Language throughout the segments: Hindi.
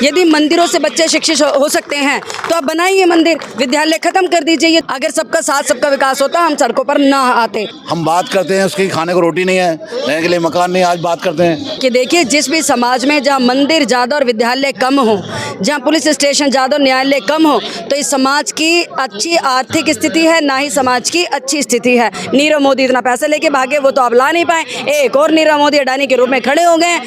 यदि मंदिरों से बच्चे शिक्षित हो सकते हैं तो आप बनाइए मंदिर, विद्यालय खत्म कर दीजिए। अगर सबका साथ सबका विकास होता हम सड़कों पर ना आते। हम बात करते हैं उसकी खाने को रोटी नहीं है, रहने के लिए मकान नहीं, आज बात करते हैं कि देखिए जिस भी समाज में जहाँ मंदिर ज़्यादा और विद्यालय कम हो, जहाँ पुलिस स्टेशन ज़्यादा और न्यायालय कम हो, तो इस समाज की अच्छी आर्थिक स्थिति है, ना ही समाज की अच्छी स्थिति है। नीरव मोदी इतना पैसा लेके भागे, वो तो आप ला नहीं पाए, एक और नीरव मोदी अडानी के रूप में खड़े हो गए।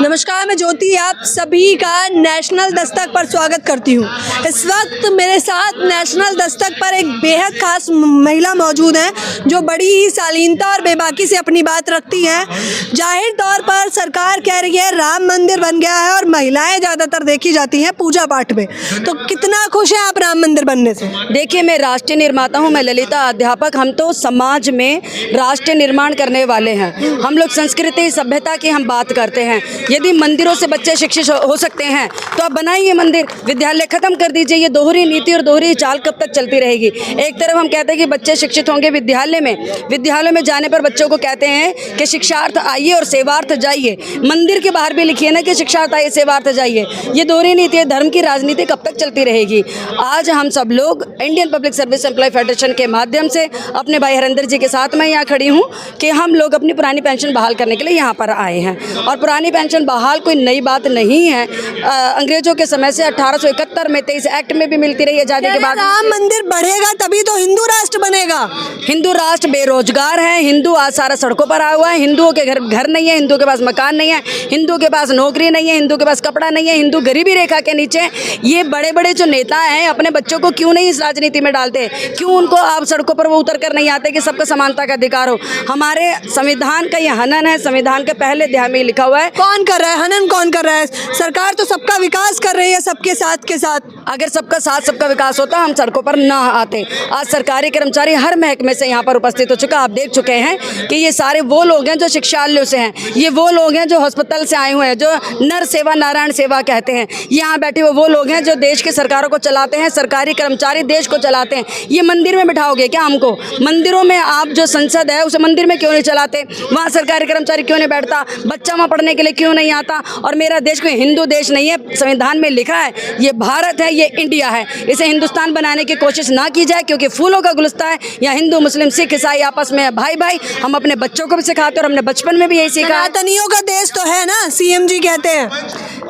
नमस्कार, मैं ज्योति आप सभी का नेशनल दस्तक पर स्वागत करती हूँ। इस वक्त मेरे साथ नेशनल दस्तक पर एक बेहद खास महिला मौजूद हैं जो बड़ी ही शालीनता और बेबाकी से अपनी बात रखती हैं। जाहिर तौर पर सरकार कह रही है राम मंदिर बन गया है और महिलाएं ज़्यादातर देखी जाती हैं पूजा पाठ में, तो कितना खुश हैं आप राम मंदिर बनने से? देखिए, मैं राष्ट्रीय निर्माता हूँ, मैं ललिता अध्यापक। हम तो समाज में राष्ट्र निर्माण करने वाले हैं। हम लोग संस्कृति सभ्यता की हम बात करते हैं। यदि मंदिरों से बच्चे शिक्षित हो सकते हैं तो आप बनाइए मंदिर, विद्यालय खत्म कर दीजिए। ये दोहरी नीति और दोहरी चाल कब तक चलती रहेगी? एक तरफ हम कहते हैं कि बच्चे शिक्षित होंगे विद्यालयों में जाने पर बच्चों को कहते हैं कि शिक्षार्थ आइए और सेवार्थ जाइए। मंदिर के बाहर भी लिखिए ना कि शिक्षार्थ आइए सेवार्थ जाइए। ये दोहरी नीति है, धर्म की राजनीति कब तक चलती रहेगी? आज हम सब लोग Indian public service employ federation के माध्यम से अपने भाई हरिंदर जी के साथ मैं यहाँ खड़ी हूँ कि हम लोग अपनी पुरानी पेंशन बहाल करने के लिए यहाँ पर आए हैं। और पुरानी पेंशन बहाल कोई नई बात नहीं है। अंग्रेजों के समय से 1871 में 23 एक्ट में भी मिलती रही आजादी के बाद। राम मंदिर बढ़ेगा तभी तो हिंदू राष्ट्र बनेगा। हिंदू राष्ट्र बेरोजगार है, हिंदू आज सारा सड़कों पर आया हुआ है। हिंदुओं के घर नहीं है, हिंदुओं के पास मकान नहीं है, हिंदुओं के पास नौकरी नहीं है, हिंदू के पास कपड़ा नहीं है, हिंदू गरीबी रेखा के नीचे। ये बड़े बड़े जो नेता हैं अपने बच्चों को क्यों नहीं इस राजनीति में डालते? क्यों उनको आप सड़कों पर वो उतर कर नहीं आते कि सबका समानता का अधिकार हो? हमारे संविधान का ये हनन है। संविधान के पहले अध्याय में लिखा हुआ है। कौन कर रहा है हनन? कौन कर रहा है? सरकार तो सबका विकास कर रही है, सबके साथ के साथ। अगर सबका साथ सबका विकास होता हम सड़कों पर ना आते। आज सरकारी कर्मचारी हर महकमे से यहाँ पर उपस्थित हो चुका। आप देख चुके हैं कि ये सारे वो लोग हैं जो शिक्षालयों से हैं, ये वो लोग हैं जो हॉस्पिटल से आए हुए हैं, जो नर सेवा नारायण सेवा कहते हैं। यहाँ बैठे हुए वो लोग हैं जो देश की सरकारों को चलाते हैं। सरकारी कर्मचारी देश को चलाते हैं। ये मंदिर में बिठाओगे क्या हमको? मंदिरों में आप जो संसद है उसे मंदिर में क्यों नहीं चलाते? वहाँ सरकारी कर्मचारी क्यों नहीं बैठता? बच्चा वहाँ पढ़ने के लिए क्यों नहीं आता? और मेरा देश कोई हिंदू देश नहीं है, संविधान में लिखा है ये भारत है, ये इंडिया है। इसे हिंदुस्तान बनाने की कोशिश ना की जाए, क्योंकि फूलों का गुलस्ता है। यहाँ हिंदू मुस्लिम सिख ईसाई आपस में भाई भाई। हम अपने बच्चों को भी सिखाते और हमने बचपन में भी यही सीखा। सनातनियों का देश तो है ना, सीएम जी कहते हैं।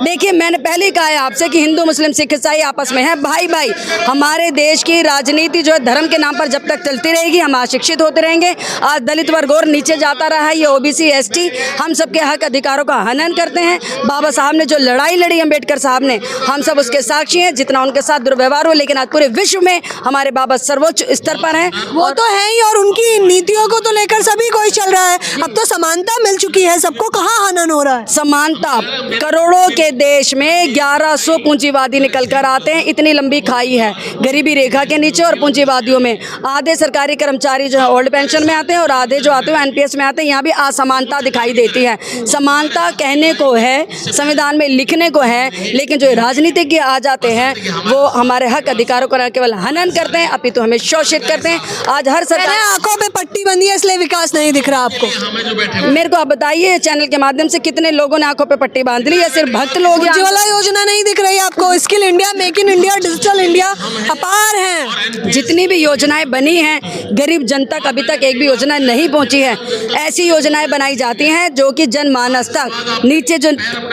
देखिए, मैंने पहले ही कहा है आपसे कि हिंदू मुस्लिम सिख ईसाई आपस में है भाई भाई। हमारे देश की राजनीति जो है धर्म के नाम पर जब तक चलती रहेगी हम अशिक्षित होते रहेंगे। आज दलित वर्ग और नीचे जाता रहा है, ये ओबीसी एसटी हम सबके हक अधिकारों का हनन करते हैं। बाबा साहब ने जो लड़ाई लड़ी अम्बेडकर साहब ने, हम सब उसके साक्षी हैं। जितना उनके साथ दुर्व्यवहार हो, लेकिन आज पूरे विश्व में हमारे बाबा सर्वोच्च स्तर पर हैं। वो तो है ही, और उनकी नीतियों को तो लेकर सभी कोई चल रहा है। अब तो समानता मिल चुकी है सबको, कहाँ हनन हो रहा है? समानता, करोड़ों के देश में 1100 पूंजीवादी निकल कर आते हैं। इतनी लंबी खाई है गरीबी रेखा के नीचे और पूंजीवादियों में। आधे सरकारी कर्मचारी जो है ओल्ड पेंशन में आते हैं और आधे जो आते हैं एनपीएस में आते हैं। यहाँ भी असमानता दिखाई देती है। समानता कहने को है, संविधान में लिखने को है, लेकिन जो राजनीतिज्ञ आ जाते हैं वो हमारे हक अधिकारों को केवल हनन करते हैं, अपितु हमें शोषित करते हैं। आज हर सरकार आंखों पे पट्टी बंदी है इसलिए विकास नहीं दिख रहा आपको। मेरे को आप बताइए चैनल के माध्यम से कितने लोगों ने आंखों पे पट्टी बांध ली? या सिर्फ भक्त लोग? उज्ज्वला योजना नहीं दिख रही आपको? Skill India, make in India, digital India अपार हैं। जितनी भी योजनाएं बनी हैं गरीब जनता तक अभी तक एक भी योजना नहीं पहुंची है। ऐसी योजनाएं बनाई जाती हैं जो कि जनमानस तक, नीचे जो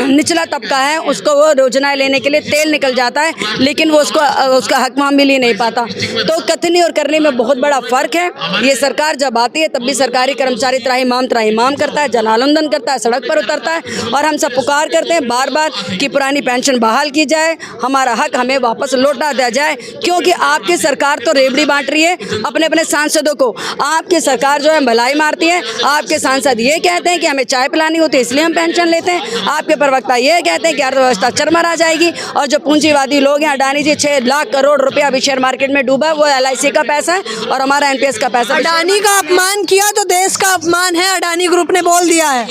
निचला तबका है उसको वो योजनाएं लेने के लिए तेल निकल जाता है, लेकिन वो उसका हक वहाँ मिल ही नहीं पाता। तो कथनी और करने में बहुत बड़ा फर्क है। ये सरकार जब आती है तब भी सरकारी कर्मचारी त्राहिमाम करता है, जन आंदोलन करता है, सड़क पर उतरता है और हम सब पुकार करते हैं बार बार कि पुरानी पेंशन बहाल की जाए, हमारा हक हमें वापस लौटा दिया जाए। क्योंकि आपकी सरकार तो रेवड़ी बांट रही है अपने अपने सांसदों को। आपकी सरकार जो है भलाई मारती है। आपके सांसद ये कहते हैं कि हमें चाय पिलानी होती है इसलिए हम पेंशन लेते हैं। आपके प्रवक्ता ये कहते हैं कि अर्थव्यवस्था चरमरा जाएगी। और जो पूंजीवादी लोग हैं, अडानी जी 6 लाख करोड़ रुपया अभी शेयर मार्केट में डूबा, वो LIC का पैसा है और हमारा NPS का पैसा। अडानी का अपमान किया तो देश का अपमान है, अडानी ग्रुप ने बोल दिया है।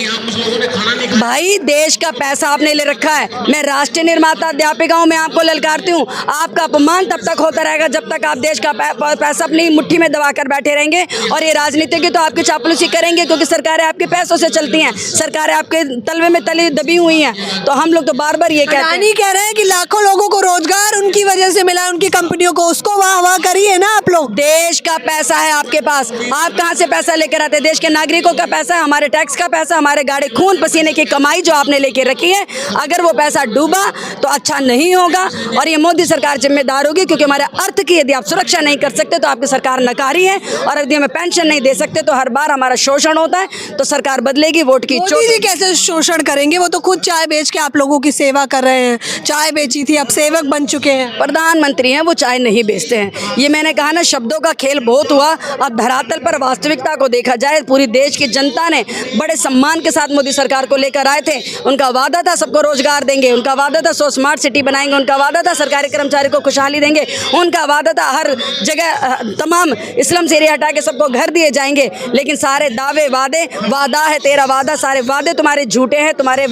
भाई देश का पैसा आपने ले रखा है। मैं राष्ट्रीय निर्माता अध्यापिका हूँ, मैं आपको ललकारती हूँ। आपका अपमान तब तक होता रहेगा जब तक आप देश का पैसा अपनी मुट्ठी में दबा कर बैठे रहेंगे। और ये राजनीतिज्ञ तो आपकी चापलूसी करेंगे क्योंकि सरकारें आपके पैसों से चलती हैं, सरकारें आपके तलवे में तली दबी हुई हैं। तो हम लोग तो बार बार ये कहते हैं, अडानी कह रहे हैं कि लाखों लोगों को रोजगार उनकी वजह से मिला, उनकी कंपनियों को, उसको वाह वाह करिए ना आप लोग। देश का पैसा है आपके पास, आप कहाँ से पैसा लेकर आते हैं? देश के नागरिकों का पैसा है, हमारे टैक्स का पैसा, हमारे गाड़े खून पसीने की कमाई जो आपने लेके रखी है। अगर वो पैसा डूबा तो अच्छा नहीं होगा और ये मोदी सरकार जिम्मेदार होगी क्योंकि हमारे अर्थ की यदि आप सुरक्षा नहीं कर सकते तो आपकी सरकार नकारी है। और यदि हमें पेंशन नहीं दे सकते तो हर बार हमारा शोषण होता है। तो सरकार बदलेगी, वोट की मोदी जी कैसे शोषण करेंगे? वो तो खुद चाय बेच के आप लोगों की सेवा कर रहे हैं, चाय बेची थी, अब सेवक बन चुके हैं। प्रधानमंत्री हैं, वो चाय नहीं बेचते हैं। ये मैंने कहा ना, शब्दों का खेल बहुत हुआ। अब धरातल पर वास्तविकता को देखा जाए, पूरी देश की जनता ने बड़े सम्मान के साथ मोदी सरकार को लेकर आए थे। उनका वादा था सबको रोजगार देंगे, उनका वादा था सो स्मार्ट सिटी बनाएंगे, उनका वादा था सरकारी कर्मचारी को खुशहाली देंगे, उनका वादा था हर जगह तमाम स्लम से एरिया हटा के सबको घर दिए जाएंगे। लेकिन सारे दावे वादे, वादा है तेरा वादा, सारे वादे तुम्हारे झूठे हैं, तुम्हारे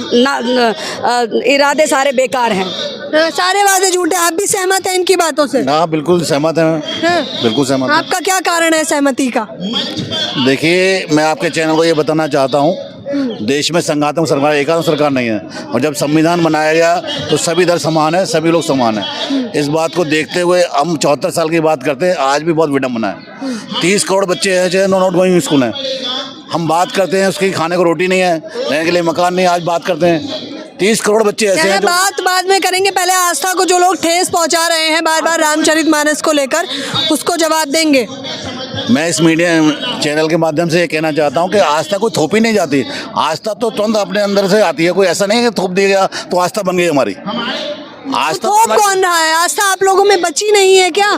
इरादे सारे बेकार हैं। सारे वादे झूठे। आप भी सहमत हैं इनकी बातों से? हाँ बिल्कुल सहमत हैं, बिल्कुल सहमत हैं। आपका क्या कारण है सहमति का? देखिए, मैं आपके चैनल को ये बताना चाहता हूँ, देश में संघात्मक सरकार, एकात्मक सरकार नहीं है। और जब संविधान बनाया गया तो सभी दल समान है, सभी लोग समान है। इस बात को देखते हुए हम 74 साल की बात करते हैं, आज भी बहुत विडम्बना है। 30 करोड़ बच्चे हैं जो नॉट गोइंग स्कूल हैं। हम बात करते हैं उसकी खाने को रोटी नहीं है, रहने के लिए मकान नहीं है, आज बात करते हैं 30 करोड़ बच्चे ऐसे हैं जो... बात बाद में करेंगे, पहले आस्था को जो लोग ठेस पहुंचा रहे हैं बार बार रामचरितमानस को लेकर, उसको जवाब देंगे। मैं इस मीडिया चैनल के माध्यम से ये कहना चाहता हूँ कि आस्था कोई थोपी नहीं जाती। आस्था तो तुरंत अपने अंदर से आती है, कोई ऐसा नहीं है कि थोप दिया गया तो आस्था बन गई हमारी। आस्था थोप कौन रहा है? आस्था आप लोगों में बची नहीं है क्या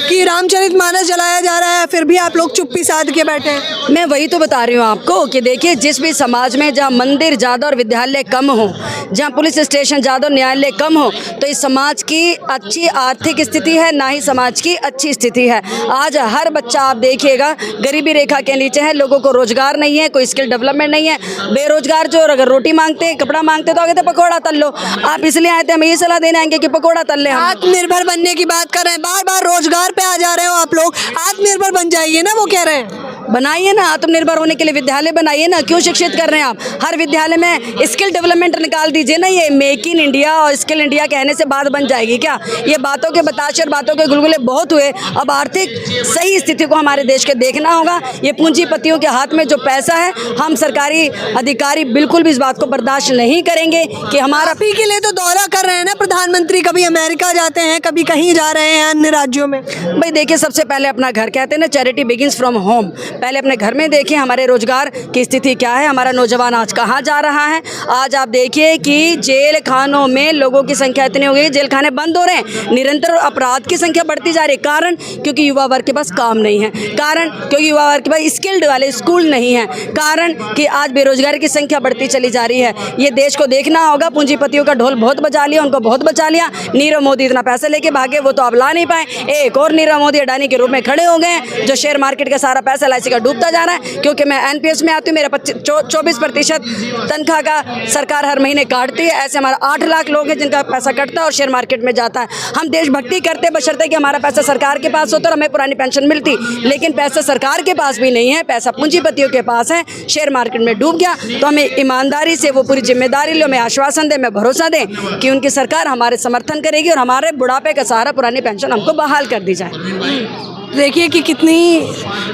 कि रामचरितमानस जलाया जा रहा है फिर भी आप लोग चुप्पी साध के बैठे हैं? मैं वही तो बता रही हूँ आपको कि देखिए, जिस भी समाज में जहाँ मंदिर ज़्यादा और विद्यालय कम हो, जहाँ पुलिस स्टेशन ज़्यादा और न्यायालय कम हो, तो इस समाज की अच्छी आर्थिक स्थिति है, ना ही समाज की अच्छी स्थिति है। आज हर बच्चा आप देखिएगा गरीबी रेखा के नीचे है, लोगों को रोजगार नहीं है, कोई स्किल डेवलपमेंट नहीं है। बेरोजगार जो अगर रोटी मांगते, कपड़ा मांगते तो आगे तो पकौड़ा तल लो। आप इसलिए आए थे, हमें ये सलाह देने आएंगे कि पकौड़ा तल ले। आत्मनिर्भर बनने की बात कर रहे हैं, बार बार रोजगार पे आ जा रहे हो आप लोग। आत्मनिर्भर बन जाइए ना, वो कह रहे हैं। बनाइए ना, आत्मनिर्भर होने के लिए विद्यालय बनाइए ना। क्यों शिक्षित कर रहे हैं आप? हर विद्यालय में स्किल डेवलपमेंट निकाल दीजिए ना। ये मेक इन इंडिया और स्किल इंडिया कहने से बात बन जाएगी क्या? ये बातों के बताशे और बातों के गुलगुले बहुत हुए। अब आर्थिक सही स्थिति को हमारे देश के देखना होगा। ये पूंजीपतियों के हाथ में जो पैसा है, हम सरकारी अधिकारी बिल्कुल भी इस बात को बर्दाश्त नहीं करेंगे कि हमारा... आप ही के लिए तो दौरा कर रहे हैं ना प्रधानमंत्री, कभी अमेरिका जाते हैं, कभी कहीं जा रहे हैं अन्य राज्यों में। भाई देखिए, सबसे पहले अपना घर, कहते हैं ना चैरिटी बिगिंस फ्रॉम होम। पहले अपने घर में देखें हमारे रोजगार की स्थिति क्या है, हमारा नौजवान आज कहाँ जा रहा है। आज आप देखिए कि जेल खानों में लोगों की संख्या इतनी हो गई, जेल खाने बंद हो रहे हैं, निरंतर अपराध की संख्या बढ़ती जा रही है। कारण क्योंकि युवा वर्ग के पास काम नहीं है, कारण क्योंकि युवा वर्ग के पास स्किल्ड वाले स्कूल नहीं है, कारण कि आज बेरोजगारी की संख्या बढ़ती चली जा रही है। ये देश को देखना होगा। पूंजीपतियों का ढोल बहुत बजा लिया, उनको बहुत बचा लिया। नीरव मोदी इतना पैसा लेके भागे, वो तो अब ला नहीं पाए। एक और नीरव मोदी अडानी के रूप में खड़े हो गए, जो शेयर मार्केट का सारा पैसा LIC का डूबता जा रहा है। क्योंकि मैं NPS में आती हूँ, मेरा 24% तनख्वाह का सरकार हर महीने काटती है। ऐसे हमारा 8 लाख लोग हैं जिनका पैसा कटता है और शेयर मार्केट में जाता है। हम देशभक्ति करते बशर्ते कि हमारा पैसा सरकार के पास होता और हमें पुरानी पेंशन मिलती, लेकिन पैसा सरकार के पास भी नहीं है, पैसा पूंजीपतियों के पास है, शेयर मार्केट में डूब गया। तो हमें ईमानदारी से वो पूरी जिम्मेदारी लो, हमें आश्वासन दें, मैं भरोसा दें कि उनकी सरकार हमारे समर्थन करेगी और हमारे बुढ़ापे का सहारा पुरानी पेंशन हमको बहाल कर दी जाए। देखिए कि कितनी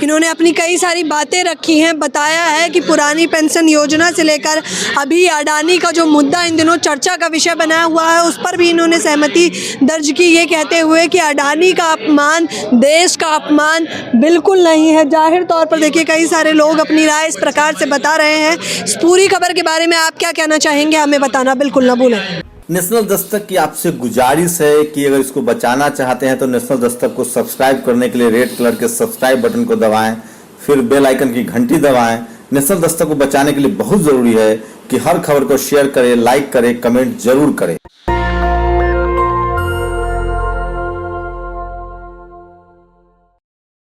इन्होंने अपनी कई सारी बातें रखी हैं, बताया है कि पुरानी पेंशन योजना से लेकर अभी अडानी का जो मुद्दा इन दिनों चर्चा का विषय बना हुआ है, उस पर भी इन्होंने सहमति दर्ज की, ये कहते हुए कि अडानी का अपमान देश का अपमान बिल्कुल नहीं है। जाहिर तौर पर देखिए कई सारे लोग अपनी राय इस प्रकार से बता रहे हैं। इस पूरी खबर के बारे में आप क्या कहना चाहेंगे, हमें बताना बिल्कुल ना भूलें। नेशनल दस्तक की आपसे गुजारिश है कि अगर इसको बचाना चाहते हैं तो नेशनल दस्तक को सब्सक्राइब करने के लिए रेड कलर के सब्सक्राइब बटन को दबाएं, फिर बेल आइकन की घंटी दबाएं। नेशनल दस्तक को बचाने के लिए बहुत जरूरी है कि हर खबर को शेयर करें, लाइक करें, कमेंट जरूर करें।